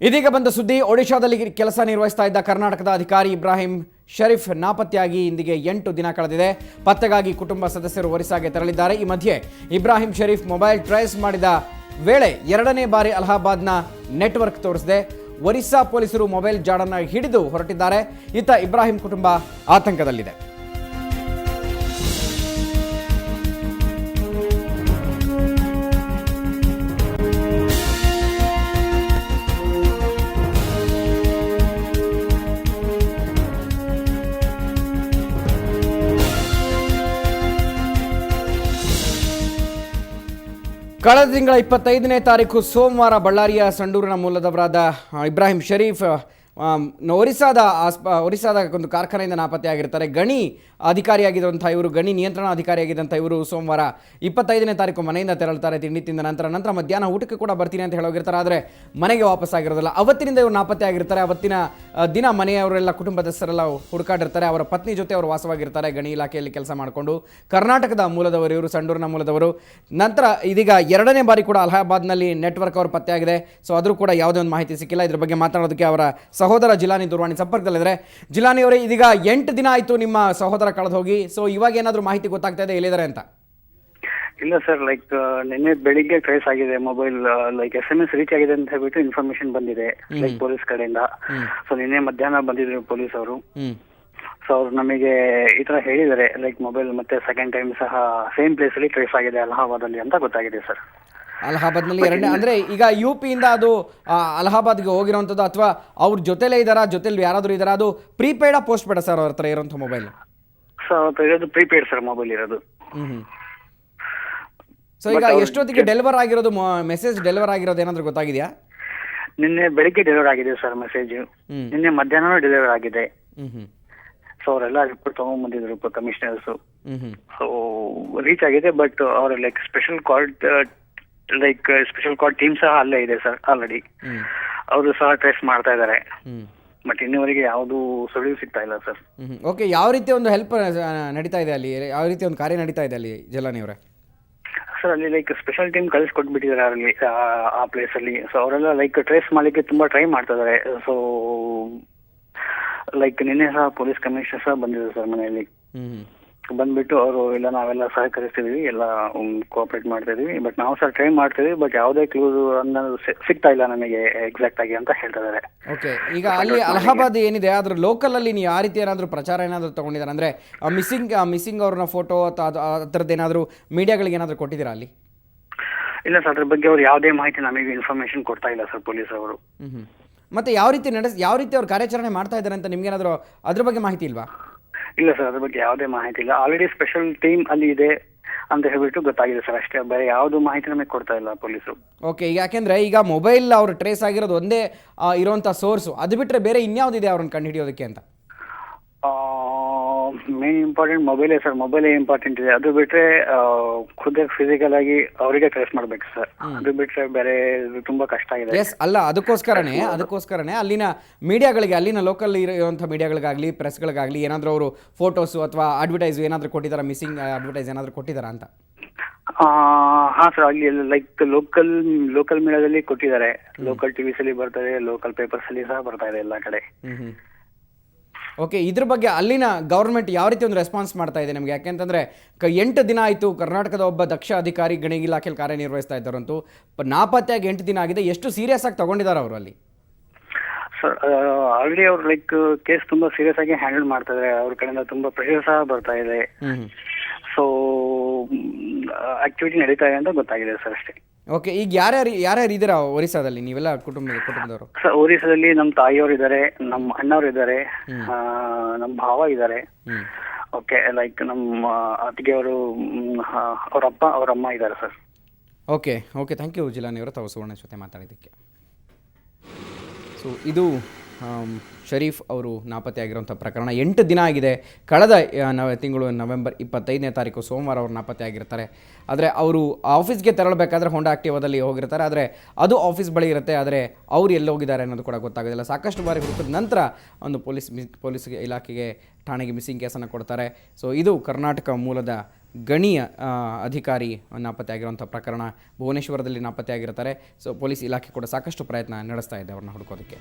ಇದೀಗ ಬಂದ ಸುದ್ದಿ. ಒಡಿಶಾದಲ್ಲಿ ಕೆಲಸ ನಿರ್ವಹಿಸ್ತಾ ಇದ್ದ ಕರ್ನಾಟಕದ ಅಧಿಕಾರಿ ಇಬ್ರಾಹಿಂ ಶರೀಫ್ ನಾಪತ್ತೆಯಾಗಿ ಇಂದಿಗೆ 8 ದಿನ ಕಳೆದಿದೆ. ಪತ್ತೆಗಾಗಿ ಕುಟುಂಬ ಸದಸ್ಯರು ಒರಿಸ್ಸಾಗೆ ತೆರಳಿದ್ದಾರೆ. ಈ ಮಧ್ಯೆ ಇಬ್ರಾಹಿಂ ಶರೀಫ್ ಮೊಬೈಲ್ ಟ್ರೇಸ್ ಮಾಡಿದ ವೇಳೆ 2ನೇ ಬಾರಿ ಅಲಹಾಬಾದ್ನ ನೆಟ್ವರ್ಕ್ ತೋರಿಸಿದೆ. ಒರಿಸ್ಸಾ ಪೊಲೀಸರು ಮೊಬೈಲ್ ಜಾಡನ್ನು ಹಿಡಿದು ಹೊರಟಿದ್ದಾರೆ. ಇತ್ತ ಇಬ್ರಾಹಿಂ ಕುಟುಂಬ ಆತಂಕದಲ್ಲಿದೆ. ಕಳೆದ ತಿಂಗಳ 25ನೇ ತಾರೀಕು ಸೋಮವಾರ ಬಳ್ಳಾರಿಯ ಸಂಡೂರಿನ ಮೂಲದವರಾದ ಇಬ್ರಾಹಿಂ ಶರೀಫ್ ಒರಿಸ್ಸಾದ ಒಂದು ಕಾರ್ಖಾನೆಯಿಂದ ನಾಪತ್ತೆಯಾಗಿರ್ತಾರೆ. ಗಣಿ ಅಧಿಕಾರಿಯಾಗಿದ್ದಂಥ ಇವರು, ಗಣಿ ನಿಯಂತ್ರಣ ಅಧಿಕಾರಿಯಾಗಿದ್ದಂಥ ಇವರು ಸೋಮವಾರ 25ನೇ ತಾರೀಕು ಮನೆಯಿಂದ ತೆರಳುತ್ತಾರೆ. ತಿಂಡಿ ತಿಂದ ನಂತರ ಮಧ್ಯಾಹ್ನ ಊಟಕ್ಕೆ ಕೂಡ ಬರ್ತೀನಿ ಅಂತ ಹೇಳೋಗಿರ್ತಾರೆ. ಆದರೆ ಮನೆಗೆ ವಾಪಸ್ ಆಗಿರೋದಿಲ್ಲ. ಅವತ್ತಿನಿಂದ ಇವರು ನಾಪತ್ತೆ ಆಗಿರ್ತಾರೆ. ಅವತ್ತಿನ ದಿನ ಮನೆಯವರೆಲ್ಲ ಕುಟುಂಬದ ಸದಸ್ಯರೆಲ್ಲ ಹುಡುಕಾಡಿರ್ತಾರೆ. ಅವರ ಪತ್ನಿ ಜೊತೆ ಅವರು ವಾಸವಾಗಿರ್ತಾರೆ. ಗಣಿ ಇಲಾಖೆಯಲ್ಲಿ ಕೆಲಸ ಮಾಡಿಕೊಂಡು ಕರ್ನಾಟಕದ ಮೂಲದವರು ಇವರು, ಸಂಡೂರಿನ ಮೂಲದವರು. ನಂತರ ಇದೀಗ 2ನೇ ಬಾರಿ ಕೂಡ ಅಲಹಾಬಾದ್ನಲ್ಲಿ ನೆಟ್ವರ್ಕ್ ಅವರು ಪತ್ತೆಯಾಗಿದೆ. ಸೊ ಆದರೂ ಕೂಡ ಯಾವುದೇ ಒಂದು ಮಾಹಿತಿ ಸಿಕ್ಕಿಲ್ಲ. ಇದ್ರ ಬಗ್ಗೆ ಮಾತನಾಡೋದಕ್ಕೆ ಅವರ ಸಹೋದರ ಜಿಲಾನಿ ದೂರವಾಣಿ ಸಂಪರ್ಕದಲ್ಲಿದ್ದಾರೆ. ಜಿಲಾನಿ ಅವರೇ, ಇದೀಗ 8 ದಿನ ಆಯಿತು ನಿಮ್ಮ ಸಹೋದರ ಕಳೆದು ಹೋಗಿ. ಸೊ ಇವಾಗ ಏನಾದರೂ ಮಾಹಿತಿ ಗೊತ್ತಾಗ್ತಾ ಇದೆ, ಎಲ್ಲಿದ್ದಾರೆ ಅಂತ? ಇಲ್ಲ ಸರ್, ನಿನ್ನೆ ಬೆಳಿಗ್ಗೆ ಟ್ರೇಸ್ ಆಗಿದೆ ಮೊಬೈಲ್, SMS ರೀಚ್ ಆಗಿದೆ ಅಂತ ಹೇಳ್ಬಿಟ್ಟು ಇನ್ಫಾರ್ಮೇಶನ್ ಬಂದಿದೆ ಪೊಲೀಸ್ ಕಡೆಯಿಂದ. ಸೊ ನಿನ್ನೆ ಮಧ್ಯಾಹ್ನ ಬಂದಿದ್ರು ಪೊಲೀಸ್ ಅವರು. ಸೊ ಅವ್ರು ನಮಗೆ ಈ ತರ ಹೇಳಿದ್ದಾರೆ, ಮೊಬೈಲ್ ಮತ್ತೆ ಸೆಕೆಂಡ್ ಟೈಮ್ ಸಹ ಸೇಮ್ ಪ್ಲೇಸ್ ಅಲ್ಲಿ ಟ್ರೇಸ್ ಆಗಿದೆ ಅಲಹಾಬಾದ್ ಅಲ್ಲಿ ಅಂತ ಗೊತ್ತಾಗಿದೆ ಸರ್. ಅಲಹಾಬಾದ್ನಲ್ಲಿ 2ನೇ, ಅಂದ್ರೆ ಈಗ UP-ಯಿಂದ ಅದು ಅಲಹಾಬಾದ್ಗೆ ಹೋಗಿರೋಂಥದ್ದು ಅಥವಾ ಅವ್ರ ಜೊತೆಲೇ ಇದ್ದಾರಾ, ಜೊತೆಲಿ ಯಾರಾದರೂ ಇದ್ದಾರಾ? ಅದು ಪ್ರೀಪೇಡ ಪೋಸ್ಟ್ ಬೇಡ ಸರ್ ಅವ್ರ ಹತ್ರ ಇರೋಂಥ ಮೊಬೈಲ್? ಸರ್ ಇರೋದು ಪ್ರೀಪೇಡ್ ಸರ್ ಮೊಬೈಲ್ ಇರೋದು. ಸೊ ಈಗ ಎಷ್ಟೊತ್ತಿಗೆ ಡೆಲಿವರ್ ಆಗಿರೋದು, ಮೆಸೇಜ್ ಡೆಲಿವರ್ ಆಗಿರೋದು ಏನಾದರೂ ಗೊತ್ತಾಗಿದೆಯಾ? ನಿನ್ನೆ ಬೆಳಿಗ್ಗೆ ಡೆಲಿವರ್ ಆಗಿದೆ ಸರ್ ಮೆಸೇಜ್. ನಿನ್ನೆ ಮಧ್ಯಾಹ್ನ ಡೆಲಿವರ್ ಆಗಿದೆ. ಸೊ ಅವರೆಲ್ಲ ರಿಪೋರ್ಟ್ ತಗೊಂಡ್ಬಂದಿದ್ರು ಕಮಿಷನರ್ಸ್. ಸೊ ರೀಚ್ ಆಗಿದೆ. ಬಟ್ ಅವ್ರ ಸ್ಪೆಷಲ್ ಕಾರ್ಡ್ ಟೀಮ್ ಸಹ ಅಲ್ಲೇ ಇದೆ ಸರ್ ಆಲ್ರೆಡಿ. ಅವರು ಸಹ ಟ್ರೇಸ್ ಮಾಡ್ತಾ ಇದ್ದಾರೆ. ಬಟ್ ಇನ್ನುವರೆಗೆ ಯಾವುದು ಸುಳಿವು ಸಿಗ್ತಾ ಇಲ್ಲ ಸರ್. ಓಕೆ, ಯಾವ ರೀತಿ ಒಂದು ಹೆಲ್ಪ್ ನಡೀತಾ ಇದೆ ಅಲ್ಲಿ, ಯಾವ ರೀತಿ ಒಂದು ಕಾರ್ಯ ನಡೀತಾ ಇದೆ ಅಲ್ಲಿ ಜಿಲಾನಿ ಅವರೇ? ಸರ್ ಅಲ್ಲಿ ಸ್ಪೆಷಲ್ ಟೀಮ್ ಕಳಿಸ್ಕೊಟ್ಬಿಟ್ಟಿದ್ದಾರೆ ಅಲ್ಲಿ ಆ ಪ್ಲೇಸ್ ಅಲ್ಲಿ. ಸೊ ಅವರೆಲ್ಲ ಟ್ರೇಸ್ ಮಾಡ್ಲಿಕ್ಕೆ ತುಂಬಾ ಟ್ರೈ ಮಾಡ್ತಾ ಇದಾರೆ. ಸೊ ನಿನ್ನೆ ಸಹ ಪೊಲೀಸ್ ಕಮಿಷನರ್ ಸಹ ಬಂದಿದ್ದಾರೆ ಸರ್ ಮನೆಯಲ್ಲಿ. ಬಂದ್ಬಿಟ್ಟು ಅವರು ಇಲ್ಲ ನಾವೆಲ್ಲ ಸಹಕರಿಸ್ತಿದೀವಿ, ಎಲ್ಲ ಕೋಆಪರೇಟ್ ಮಾಡ್ತಾ ಇದೀವಿ, ಬಟ್ ನಾವು ಸಹ ಟ್ರೈ ಮಾಡ್ತಿದೀವಿ, ಬಟ್ ಯಾವುದೇ ಕ್ಲೂಸ್ ಅನ್ನೋದು ಸಿಗ್ತಾ ಇಲ್ಲ ನಮಗೆ ಎಕ್ಸಾಕ್ಟ್ ಆಗಿ ಅಂತ ಹೇಳ್ತಾ ಇದ್ದಾರೆ. ಓಕೆ, ಈಗ ಅಲ್ಲಿ ಅಲಹಾಬಾದ್ ಏನಿದೆ ಅದ್ರ ಲೋಕಲ್ ಅಲ್ಲಿ ನೀವು ಯಾವ ರೀತಿ ಏನಾದರೂ ಪ್ರಚಾರ ಏನಾದರೂ ತಗೊಂಡಿದ್ದಾರೆ ಅಂದ್ರೆ ಮಿಸ್ಸಿಂಗ್ ಅವ್ರನ್ನ ಫೋಟೋ ಅಥವಾ ಆ ಥರದ್ದು ಏನಾದರೂ ಮೀಡಿಯಾಗಳಿಗೆ ಏನಾದರೂ ಕೊಟ್ಟಿದ್ದೀರಾ ಅಲ್ಲಿ? ಇಲ್ಲ ಸರ್, ಅದ್ರ ಬಗ್ಗೆ ಅವ್ರು ಯಾವುದೇ ಮಾಹಿತಿ ನಮಗೆ ಇನ್ಫಾರ್ಮೇಶನ್ ಕೊಡ್ತಾ ಇಲ್ಲ ಸರ್ ಪೊಲೀಸ್ ಅವರು. ಮತ್ತೆ ಯಾವ ರೀತಿ ಅವ್ರು ಕಾರ್ಯಾಚರಣೆ ಮಾಡ್ತಾ ಇದ್ದಾರೆ ಅಂತ ನಿಮ್ಗೇನಾದರೂ ಅದ್ರ ಬಗ್ಗೆ ಮಾಹಿತಿ ಇಲ್ವಾ? ಇಲ್ಲ ಸರ್, ಅದ್ರ ಬಗ್ಗೆ ಯಾವುದೇ ಮಾಹಿತಿ ಇಲ್ಲ. ಆಲ್ರೆಡಿ ಸ್ಪೆಷಲ್ ಟೀಮ್ ಅಲ್ಲಿ ಇದೆ ಅಂತ ಹೇಳ್ಬಿಟ್ಟು ಗೊತ್ತಾಗಿದೆ ಸರ್, ಅಷ್ಟೇ. ಬೇರೆ ಯಾವುದು ಮಾಹಿತಿ ನಮಗೆ ಕೊಡ್ತಾ ಇಲ್ಲ ಪೊಲೀಸರು. ಓಕೆ, ಯಾಕೆಂದ್ರೆ ಈಗ ಮೊಬೈಲ್ ಅವ್ರು ಟ್ರೇಸ್ ಆಗಿರೋದು ಒಂದೇ ಇರುವಂತ ಸೋರ್ಸು, ಅದು ಬಿಟ್ಟರೆ ಬೇರೆ ಇನ್ಯಾವುದಿದೆ ಅವ್ರನ್ನ ಕಂಡು ಹಿಡಿಯೋದಕ್ಕೆ ಅಂತ? ಮೇನ್ ಇಂಪಾರ್ಟೆಂಟ್ ಮೊಬೈಲೇ ಸರ್, ಮೊಬೈಲೇ ಇಂಪಾರ್ಟೆಂಟ್ ಇದೆ. ಅದು ಬಿಟ್ರೆ ಖುದ್ದಾಗಿ ಫಿಸಿಕಲ್ ಆಗಿ ಅವರಿಗೆ ಟ್ರೇಸ್ ಮಾಡ್ಬೇಕು ಸರ್. ಅದು ಬಿಟ್ರೆ ಬೇರೆ ತುಂಬಾ ಕಷ್ಟ ಇದೆ. ಎಸ್, ಅಲ್ಲ, ಅದಕ್ಕೋಸ್ಕರನೇ ಅಲ್ಲಿನ ಮೀಡಿಯಾಗಳಿಗೆ, ಅಲ್ಲಿನ ಲೋಕಲ್ ಇರುವಂತಹ ಮೀಡಿಯಾಗಳಿಗಾಗಲಿ ಪ್ರೆಸ್ಗಳಿಗಾಗಲಿ ಏನಾದರೂ ಅವರು ಫೋಟೋಸು ಅಥವಾ ಅಡ್ವರ್ಟೈಸ್ ಏನಾದರೂ ಕೊಟ್ಟಿದ್ದಾರಾ, ಮಿಸ್ಸಿಂಗ್ ಅಡ್ವರ್ಟೈಸ್ ಏನಾದರೂ ಕೊಟ್ಟಿದ್ದಾರಾ ಅಂತ? ಹಾ ಸರ್, ಅಲ್ಲಿ ಲೋಕಲ್ ಮೀಡಿಯಾದಲ್ಲಿ ಕೊಟ್ಟಿದ್ದಾರೆ. ಲೋಕಲ್ ಟಿವಿಸ್ ಅಲ್ಲಿ ಬರ್ತಾರೆ, ಲೋಕಲ್ ಪೇಪರ್ಸ್ ಅಲ್ಲಿ ಸಹ ಬರ್ತಾ ಇದೆ ಎಲ್ಲ ಕಡೆ. ಓಕೆ, ಇದ್ರ ಬಗ್ಗೆ ಅಲ್ಲಿನ ಗೌರ್ಮೆಂಟ್ ಯಾವ ರೀತಿ ಒಂದು ರೆಸ್ಪಾನ್ಸ್ ಮಾಡ್ತಾ ಇದೆ ನಮಗೆ? ಯಾಕೆಂತಂದರೆ 8 ದಿನ ಆಯಿತು ಕರ್ನಾಟಕದ ಒಬ್ಬ ದಕ್ಷ ಅಧಿಕಾರಿ ಗಣಿ ಇಲಾಖೆಯಲ್ಲಿ ಕಾರ್ಯನಿರ್ವಹಿಸ್ತಾ ಇದ್ದಾರಂತೂ ನಾಪತ್ತೆಯಾಗಿ 8 ದಿನ ಆಗಿದೆ. ಎಷ್ಟು ಸೀರಿಯಸ್ ಆಗಿ ತಗೊಂಡಿದ್ದಾರೆ ಅವರು ಅಲ್ಲಿ? ಸರ್ ಆಲ್ರೆಡಿ ಅವ್ರು ಕೇಸ್ ತುಂಬಾ ಸೀರಿಯಸ್ ಆಗಿ ಹ್ಯಾಂಡಲ್ ಮಾಡ್ತಾ ಇದ್ದಾರೆ. ಅವ್ರ ಕಡೆಯಿಂದ ತುಂಬಾ ಪ್ರೆಷರ್ ಸಹ ಬರ್ತಾ ಇದೆ. ಸೊ ಆಕ್ಟಿವಿಟಿ ನಡೀತಾ ಇದೆ ಅಂತ ಗೊತ್ತಾಗಿದೆ ಸರ್, ಅಷ್ಟೇ. ಓಕೆ, ಈಗ ಯಾರ್ಯಾರು ಇದ್ದೀರಾ ಒರಿಸ್ಸಾದಲ್ಲಿ ನೀವೆಲ್ಲ ಕುಟುಂಬದವರು? ಸರ್ ಒರಿಸ್ಸಾದಲ್ಲಿ ನಮ್ಮ ತಾಯಿಯವರು ಇದ್ದಾರೆ, ನಮ್ಮ ಅಣ್ಣವ್ರು ಇದ್ದಾರೆ, ನಮ್ಮ ಭಾವ ಇದ್ದಾರೆ. ಓಕೆ, ನಮ್ಮ ಅತ್ತಿಗೆಯವರು, ಅವ್ರ ಅಮ್ಮ ಇದ್ದಾರೆ sir. Okay, thank you Jilani ಅವರು ತಾವು ಸುವರ್ಣ ಜೊತೆ ಮಾತಾಡಿದ್ದಕ್ಕೆ. ಸೊ ಇದು ಶರೀಫ್ ಅವರು ನಾಪತ್ತೆಯಾಗಿರುವಂಥ ಪ್ರಕರಣ. 8 ದಿನ ಆಗಿದೆ. ಕಳೆದ ತಿಂಗಳು ನವೆಂಬರ್ 25ನೇ ತಾರೀಕು ಸೋಮವಾರ ಅವರು ನಾಪತ್ತೆಯಾಗಿರ್ತಾರೆ. ಆದರೆ ಅವರು ಆಫೀಸ್ಗೆ ತೆರಳಬೇಕಾದ್ರೆ ಹೋಂಡಾ ಆಕ್ಟಿವಾದಲ್ಲಿ ಹೋಗಿರ್ತಾರೆ. ಆದರೆ ಅದು ಆಫೀಸ್ ಬಳಿ ಇರುತ್ತೆ. ಆದರೆ ಅವ್ರು ಎಲ್ಲಿ ಹೋಗಿದ್ದಾರೆ ಅನ್ನೋದು ಕೂಡ ಗೊತ್ತಾಗೋದಿಲ್ಲ. ಸಾಕಷ್ಟು ಬಾರಿ ಹುಡುಕಿದ ನಂತರ ಒಂದು ಪೊಲೀಸ್ ಇಲಾಖೆಗೆ ಠಾಣೆಗೆ ಮಿಸ್ಸಿಂಗ್ ಕೇಸನ್ನು ಕೊಡ್ತಾರೆ. ಸೊ ಇದು ಕರ್ನಾಟಕ ಮೂಲದ ಗಣಿಯ ಅಧಿಕಾರಿ ನಾಪತ್ತೆಯಾಗಿರುವಂಥ ಪ್ರಕರಣ ಭುವನೇಶ್ವರದಲ್ಲಿ ನಾಪತ್ತೆಯಾಗಿರ್ತಾರೆ. ಸೊ ಪೊಲೀಸ್ ಇಲಾಖೆ ಕೂಡ ಸಾಕಷ್ಟು ಪ್ರಯತ್ನ ನಡೆಸ್ತಾ ಇದೆ ಅವ್ರನ್ನ ಹುಡುಕೋದಕ್ಕೆ.